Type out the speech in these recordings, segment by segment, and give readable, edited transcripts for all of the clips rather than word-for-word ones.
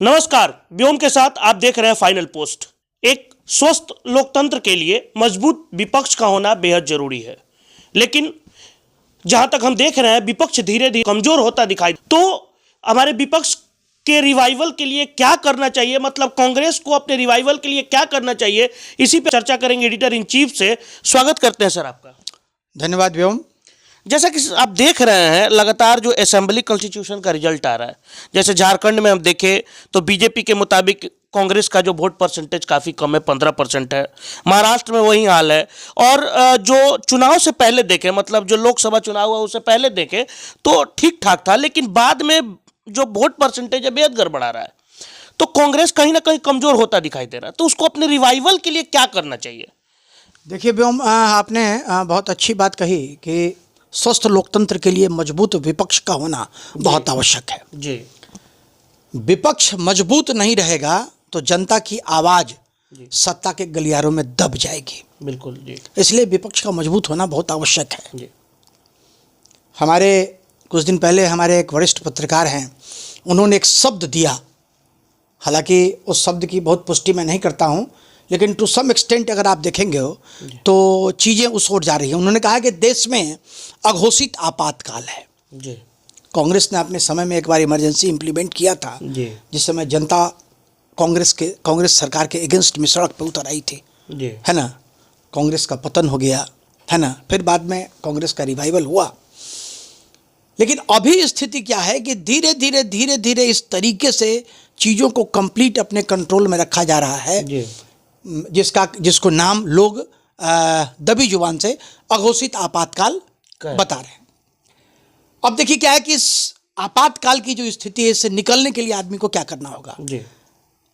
नमस्कार, व्योम के साथ आप देख रहे हैं फाइनल पोस्ट। एक स्वस्थ लोकतंत्र के लिए मजबूत विपक्ष का होना बेहद जरूरी है, लेकिन जहां तक हम देख रहे हैं विपक्ष धीरे धीरे कमजोर होता दिखाई। तो हमारे विपक्ष के रिवाइवल के लिए क्या करना चाहिए, मतलब कांग्रेस को अपने रिवाइवल के लिए क्या करना चाहिए, इसी पे चर्चा करेंगे एडिटर इन चीफ से। स्वागत करते हैं सर आपका। धन्यवाद व्योम। जैसा कि आप देख रहे हैं लगातार जो असेंबली कॉन्स्टिट्यूशन का रिजल्ट आ रहा है, जैसे झारखंड में हम देखें तो बीजेपी के मुताबिक कांग्रेस का जो वोट परसेंटेज काफ़ी कम है, 15% है। महाराष्ट्र में वही हाल है। और जो चुनाव से पहले देखें, मतलब जो लोकसभा चुनाव हुआ उससे पहले देखें तो ठीक ठाक था, लेकिन बाद में जो वोट परसेंटेज है बेहद गड़बड़ा रहा है। तो कांग्रेस कहीं ना कहीं कमजोर होता दिखाई दे रहा है। तो उसको अपने रिवाइवल के लिए क्या करना चाहिए? देखिए व्योम, आपने बहुत अच्छी बात कही कि स्वस्थ लोकतंत्र के लिए मजबूत विपक्ष का होना बहुत आवश्यक है जी। विपक्ष मजबूत नहीं रहेगा तो जनता की आवाज़ सत्ता के गलियारों में दब जाएगी। बिल्कुल जी। इसलिए विपक्ष का मजबूत होना बहुत आवश्यक है जी। हमारे कुछ दिन पहले हमारे एक वरिष्ठ पत्रकार हैं, उन्होंने एक शब्द दिया, हालांकि उस शब्द की बहुत पुष्टि मैं नहीं करता हूं, लेकिन टू सम एक्सटेंट अगर आप देखेंगे हो तो चीज़ें उस ओर जा रही हैं। उन्होंने कहा कि देश में अघोषित आपातकाल है जी। कांग्रेस ने अपने समय में एक बार इमरजेंसी इम्प्लीमेंट किया था, जिस समय जनता कांग्रेस सरकार के अगेंस्ट में सड़क पर उतर आई थी जी। है ना। कांग्रेस का पतन हो गया है ना, फिर बाद में कांग्रेस का रिवाइवल हुआ। लेकिन अभी स्थिति क्या है कि धीरे धीरे इस तरीके से चीज़ों को कंप्लीट अपने कंट्रोल में रखा जा रहा है जी। जिसको नाम लोग दबी जुबान से अघोषित आपातकाल बता रहे हैं। अब देखिए क्या है कि इस आपातकाल की जो स्थिति है, इससे निकलने के लिए आदमी को क्या करना होगा जी।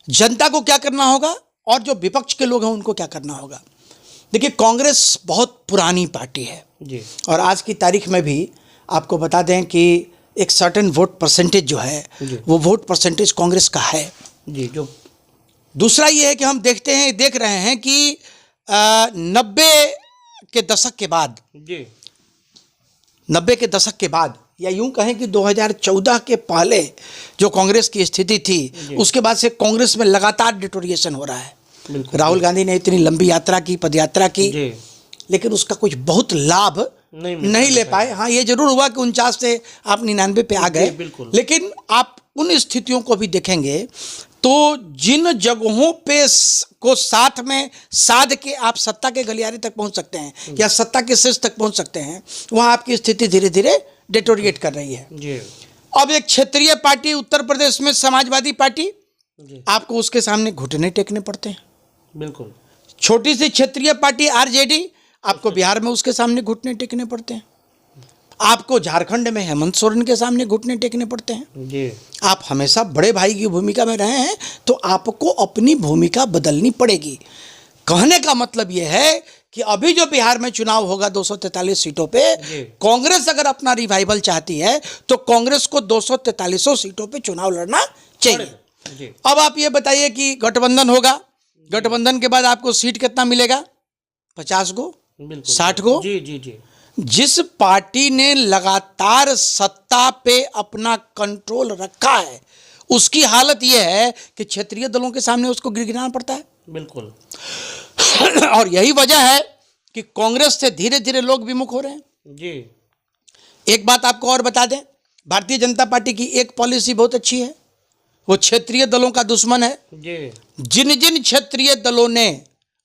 जनता को क्या करना होगा और जो विपक्ष के लोग हैं उनको क्या करना होगा। देखिए कांग्रेस बहुत पुरानी पार्टी है जी। और आज की तारीख में भी आपको बता दें कि एक सर्टेन वोट परसेंटेज जो है वो वोट परसेंटेज कांग्रेस का है जी। जो दूसरा ये है कि हम देख रहे हैं कि 90 के दशक के बाद जी। 90 के दशक के बाद या यूं कहें कि 2014 के पहले जो कांग्रेस की स्थिति थी, उसके बाद से कांग्रेस में लगातार डिटोरिएशन हो रहा है। राहुल गांधी ने इतनी लंबी यात्रा की, पदयात्रा की, लेकिन उसका कुछ बहुत लाभ नहीं ले पाए। हाँ, ये जरूर हुआ कि 49 से आप 99 पे आ गए, लेकिन आप उन स्थितियों को भी देखेंगे तो जिन जगहों पे को साथ में साध के आप सत्ता के गलियारे तक पहुंच सकते हैं या सत्ता के शीर्ष तक पहुंच सकते हैं, वहां आपकी स्थिति धीरे धीरे डिटोरिएट कर रही है जी। अब एक क्षेत्रीय पार्टी उत्तर प्रदेश में समाजवादी पार्टी, आपको उसके सामने घुटने टेकने पड़ते हैं। बिल्कुल। छोटी सी क्षेत्रीय पार्टी आरजेडी, आपको बिहार में उसके सामने घुटने टेकने पड़ते हैं। आपको झारखंड में हेमंत सोरेन के सामने घुटने टेकने पड़ते हैं जी। आप हमेशा बड़े भाई की भूमिका में रहे हैं तो आपको अपनी भूमिका बदलनी पड़ेगी। कहने का मतलब यह है कि अभी जो बिहार में चुनाव होगा 243 सीटों पे, कांग्रेस अगर अपना रिवाइवल चाहती है तो कांग्रेस को 243 सीटों पे चुनाव लड़ना चाहिए। अब आप ये बताइए कि गठबंधन होगा, गठबंधन के बाद आपको सीट कितना मिलेगा? 50 गो, 60 गो जी जी जी। जिस पार्टी ने लगातार सत्ता पे अपना कंट्रोल रखा है उसकी हालत यह है कि क्षेत्रीय दलों के सामने उसको गिड़गिड़ाना पड़ता है। बिल्कुल। और यही वजह है कि कांग्रेस से धीरे धीरे लोग विमुख हो रहे हैं जी। एक बात आपको और बता दें, भारतीय जनता पार्टी की एक पॉलिसी बहुत अच्छी है, वो क्षेत्रीय दलों का दुश्मन है जी। जिन जिन क्षेत्रीय दलों ने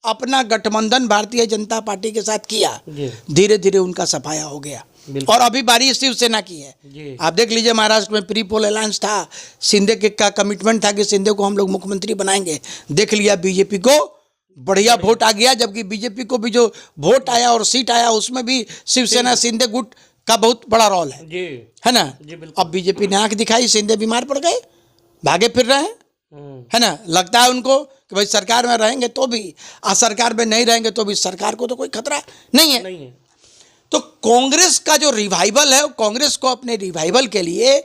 अपना गठबंधन भारतीय जनता पार्टी के साथ किया, धीरे धीरे उनका सफाया हो गया। और अभी बारी शिवसेना की है। आप देख लीजिए, महाराष्ट्र में प्री पोल अलायंस था, शिंदे का कमिटमेंट था कि शिंदे को हम लोग मुख्यमंत्री बनाएंगे। देख लिया, बीजेपी को बढ़िया वोट आ गया, जबकि बीजेपी को भी जो वोट आया और सीट आया उसमें भी शिवसेना शिंदे गुट का बहुत बड़ा रोल है ना। अब बीजेपी ने आंख दिखाई, शिंदे बीमार पड़ गए, भागे फिर रहे हैं है ना। लगता है उनको कि भाई सरकार में रहेंगे तो भी, सरकार में नहीं रहेंगे तो भी सरकार को तो कोई खतरा नहीं है। तो कांग्रेस का जो रिवाइवल है, कांग्रेस को अपने रिवाइवल के लिए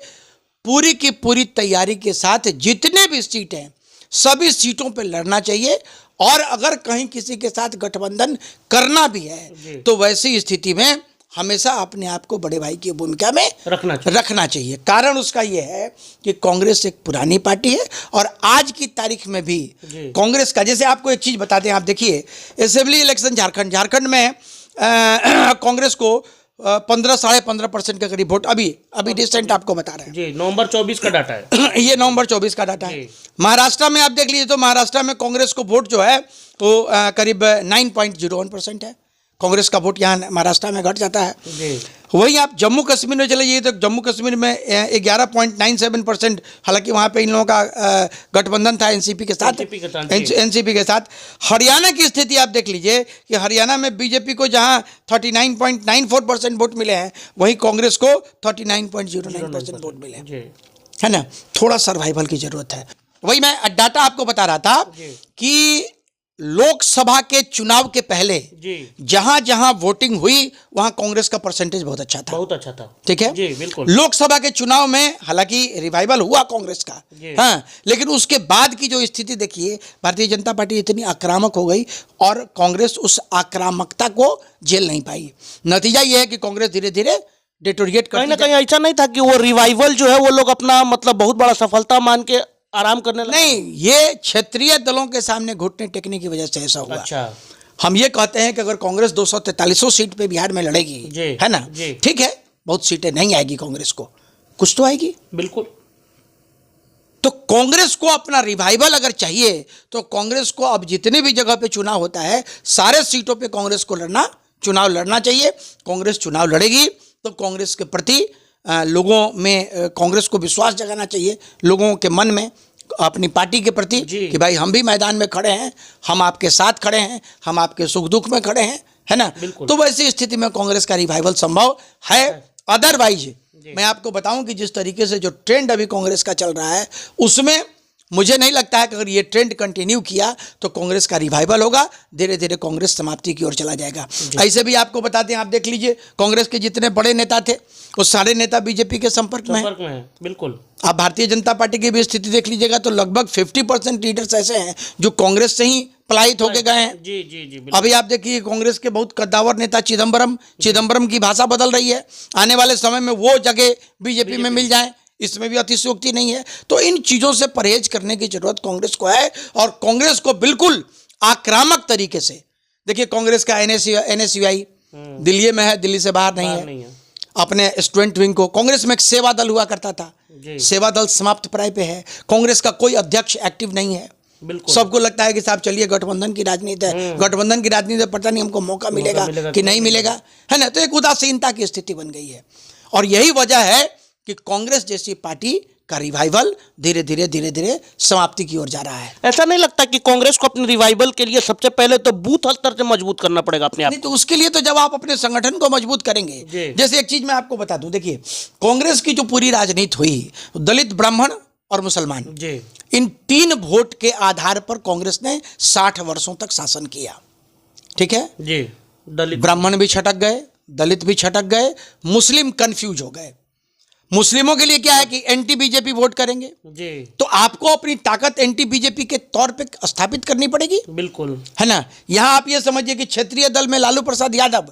पूरी की पूरी तैयारी के साथ जितने भी सीट हैं सभी सीटों पे लड़ना चाहिए। और अगर कहीं किसी के साथ गठबंधन करना भी है तो वैसी स्थिति में हमेशा अपने आप को बड़े भाई की भूमिका में रखना चाहिए। कारण उसका ये है कि कांग्रेस एक पुरानी पार्टी है और आज की तारीख में भी कांग्रेस का, जैसे आपको एक चीज़ बता दें, आप देखिए असेंबली इलेक्शन झारखंड में कांग्रेस को 15-15.5% के करीब वोट अभी रिसेंट आपको बता रहे हैं जी, नवंबर 24 का डाटा है ये नवंबर 24 का डाटा है। महाराष्ट्र में आप देख लीजिए तो महाराष्ट्र में कांग्रेस को वोट जो है वो करीब 9.01% है। कांग्रेस का वोट यहाँ महाराष्ट्र में घट जाता है जी। वहीं आप जम्मू कश्मीर में चले जाइए तो जम्मू कश्मीर में 11.97%, हालांकि वहाँ पे इन लोगों का गठबंधन था एनसीपी के साथ। हरियाणा की स्थिति आप देख लीजिए कि हरियाणा में बीजेपी को जहाँ 39.94% वोट मिले हैं वहीं कांग्रेस को 39.09% वोट मिले हैं, है ना। थोड़ा सर्वाइवल की जरूरत है। वही मैं डाटा आपको बता रहा था कि लोकसभा के चुनाव के पहले जहां जहां वोटिंग हुई वहां कांग्रेस का परसेंटेज बहुत अच्छा था, ठीक है जी, बिल्कुल। लोकसभा के चुनाव में हालांकि रिवाइवल हुआ कांग्रेस का, हाँ, लेकिन उसके बाद की जो स्थिति देखिए, भारतीय जनता पार्टी इतनी आक्रामक हो गई और कांग्रेस उस आक्रामकता को झेल नहीं पाई। नतीजा यह है कि कांग्रेस धीरे धीरे डिटोरिएट कहीं ना कहीं ऐसा नहीं था कि वो रिवाइवल जो है वो लोग अपना मतलब बहुत बड़ा सफलता मान के आराम करने लगे? नहीं, ये क्षेत्रीय दलों के सामने घुटने टेकने की वजह से ऐसा हुआ। अच्छा। हम ये कहते हैं कि अगर कांग्रेस 243 सीट पे बिहार में लड़ेगी, है ना, ठीक है, बहुत सीटें नहीं आएगी कांग्रेस को, कुछ तो आएगी, बिल्कुल। तो कांग्रेस को अपना रिवाइवल अगर चाहिए तो कांग्रेस को अब जितने भी जगह पे चुनाव होता है सारे सीटों पे कांग्रेस को चुनाव लड़ना चाहिए। कांग्रेस चुनाव लड़ेगी तो कांग्रेस के प्रति लोगों में कांग्रेस को विश्वास जगाना चाहिए, लोगों के मन में अपनी पार्टी के प्रति कि भाई हम भी मैदान में खड़े हैं, हम आपके साथ खड़े हैं, हम आपके सुख दुख में खड़े हैं, है ना। तो वैसी स्थिति में कांग्रेस का रिवाइवल संभव है। अदरवाइज मैं आपको बताऊं कि जिस तरीके से जो ट्रेंड अभी कांग्रेस का चल रहा है उसमें मुझे नहीं लगता है कि अगर ये ट्रेंड कंटिन्यू किया तो कांग्रेस का रिवाइवल होगा, धीरे धीरे कांग्रेस समाप्ति की ओर चला जाएगा। ऐसे भी आपको बताते हैं, आप देख लीजिए कांग्रेस के जितने बड़े नेता थे वो सारे नेता बीजेपी के संपर्क में हैं। बिल्कुल। आप भारतीय जनता पार्टी की भी स्थिति देख लीजिएगा तो लगभग 50% लीडर्स ऐसे हैं जो कांग्रेस से ही पलायित होके गए हैं। जी। अभी आप देखिए कांग्रेस के बहुत कद्दावर नेता चिदम्बरम की भाषा बदल रही है, आने वाले समय में वो जगह बीजेपी में मिल जाए, इसमें भी अतिशयोक्ति नहीं है। तो इन चीज़ों से परहेज करने की जरूरत कांग्रेस को है और कांग्रेस को बिल्कुल आक्रामक तरीके से, देखिए कांग्रेस का एनएसयूआई दिल्ली में है, दिल्ली से बाहर नहीं है। अपने स्टूडेंट विंग को, कांग्रेस में एक सेवा दल हुआ करता था, सेवा दल समाप्त प्राय पे है। कांग्रेस का कोई अध्यक्ष एक्टिव नहीं है, सबको लगता है कि साहब चलिए गठबंधन की राजनीति है, गठबंधन की राजनीति में पता नहीं हमको मौका मिलेगा कि नहीं मिलेगा, है ना। तो एक उदासीनता की स्थिति बन गई है और यही वजह है कि कांग्रेस जैसी पार्टी का रिवाइवल धीरे धीरे समाप्ति की ओर जा रहा है। ऐसा नहीं लगता कि कांग्रेस को अपने रिवाइवल के लिए सबसे पहले तो बूथ स्तर से मजबूत करना पड़ेगा अपने आप? नहीं, तो उसके लिए तो जब आप अपने संगठन को मजबूत करेंगे, जैसे एक चीज मैं आपको बता दूं, देखिए कांग्रेस की जो पूरी राजनीति हुई, दलित, ब्राह्मण और मुसलमान, इन 3 वोट के आधार पर कांग्रेस ने 60 वर्षों तक शासन किया, ठीक है जी। दलित, ब्राह्मण भी छटक गए, दलित भी छटक गए, मुस्लिम कंफ्यूज हो गए। मुस्लिमों के लिए क्या है कि एंटी बीजेपी वोट करेंगे जी, तो आपको अपनी ताकत एंटी बीजेपी के तौर पे स्थापित करनी पड़ेगी, बिल्कुल, है ना। यहां आप ये समझिए कि क्षेत्रीय दल में लालू प्रसाद यादव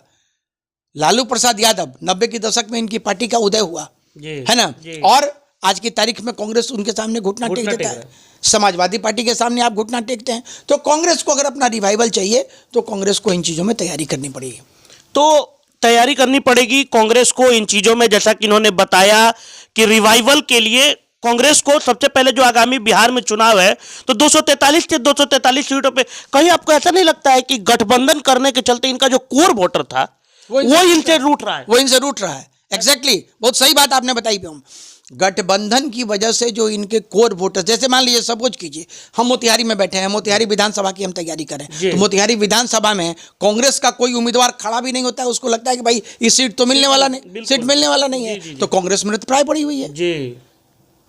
90 के दशक में इनकी पार्टी का उदय हुआ, है ना, और आज की तारीख में कांग्रेस उनके सामने घुटना टेक देता है। समाजवादी पार्टी के सामने आप घुटना टेकते हैं। तो कांग्रेस को अगर अपना रिवाइवल चाहिए तो कांग्रेस को इन चीजों में तैयारी करनी पड़ेगी। तो तैयारी करनी पड़ेगी कांग्रेस को इन चीजों में, जैसा कि इन्होंने बताया कि रिवाइवल के लिए कांग्रेस को सबसे पहले जो आगामी बिहार में चुनाव है तो 243 से 243 सीटों पे, कहीं आपको ऐसा नहीं लगता है कि गठबंधन करने के चलते इनका जो कोर वोटर था वो इनसे रूठ रहा है? एग्जैक्टली, बहुत सही बात आपने बताई। गठबंधन की वजह से जो इनके कोर वोटर्स, जैसे मान लीजिए सपोज कीजिए हम मोतिहारी में बैठे हैं, मोतिहारी विधानसभा की हम तैयारी करें, तो मोतिहारी विधानसभा में कांग्रेस का कोई उम्मीदवार खड़ा भी नहीं होता है, उसको लगता है कि भाई इस सीट तो मिलने वाला नहीं, सीट मिलने वाला नहीं है, तो कांग्रेस में प्राय पड़ी हुई है।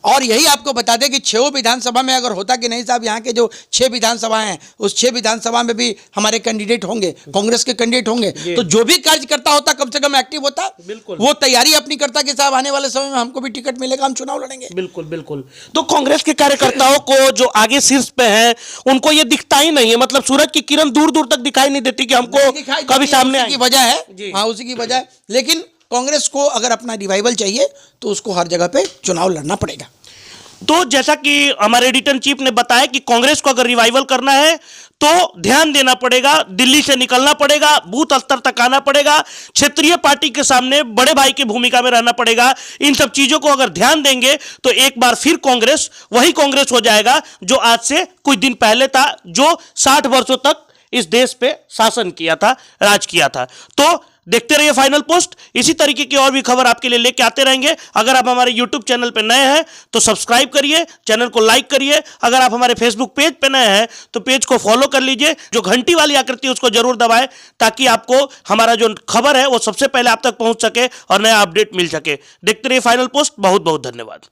और यही आपको बता दें कि 6 विधानसभा में अगर होता कि नहीं साहब, यहाँ के जो 6 विधानसभाएं हैं उस 6 विधानसभा में भी हमारे कैंडिडेट होंगे, कांग्रेस के कैंडिडेट होंगे, तो जो भी कार्यकर्ता होता कम से कम एक्टिव होता, बिल्कुल वो तैयारी अपनी करता कि साहब आने वाले समय में हमको भी टिकट मिलेगा, हम चुनाव लड़ेंगे। बिल्कुल बिल्कुल। तो कांग्रेस के कार्यकर्ताओं को जो आगे शीर्ष पे हैं उनको ये दिखता ही नहीं है, मतलब सूरज की किरण दूर दूर तक दिखाई नहीं देती कि हमको कभी सामने उसी की वजह है, हाँ उसी की वजह है। लेकिन कांग्रेस को अगर अपना रिवाइवल चाहिए तो उसको हर जगह पे चुनाव लड़ना पड़ेगा। तो जैसा कि हमारे एडिटर इन चीफ ने बताया कि कांग्रेस को अगर रिवाइवल करना है तो ध्यान देना पड़ेगा, दिल्ली से निकलना पड़ेगा, बूथ स्तर तक आना पड़ेगा, क्षेत्रीय पार्टी के सामने बड़े भाई की भूमिका में रहना पड़ेगा। इन सब चीजों को अगर ध्यान देंगे तो एक बार फिर कांग्रेस वही कांग्रेस हो जाएगा जो आज से कुछ दिन पहले था, जो 60 वर्षों तक इस देश पे शासन किया था, राज किया था। तो देखते रहिए फाइनल पोस्ट, इसी तरीके की और भी खबर आपके लिए लेके आते रहेंगे। अगर आप हमारे YouTube चैनल पे नए हैं तो सब्सक्राइब करिए, चैनल को लाइक करिए। अगर आप हमारे Facebook पेज पे नए हैं तो पेज को फॉलो कर लीजिए, जो घंटी वाली आकृति है उसको जरूर दबाएं ताकि आपको हमारा जो खबर है वो सबसे पहले आप तक पहुंच सके और नया अपडेट मिल सके। देखते रहिए फाइनल पोस्ट। बहुत बहुत धन्यवाद।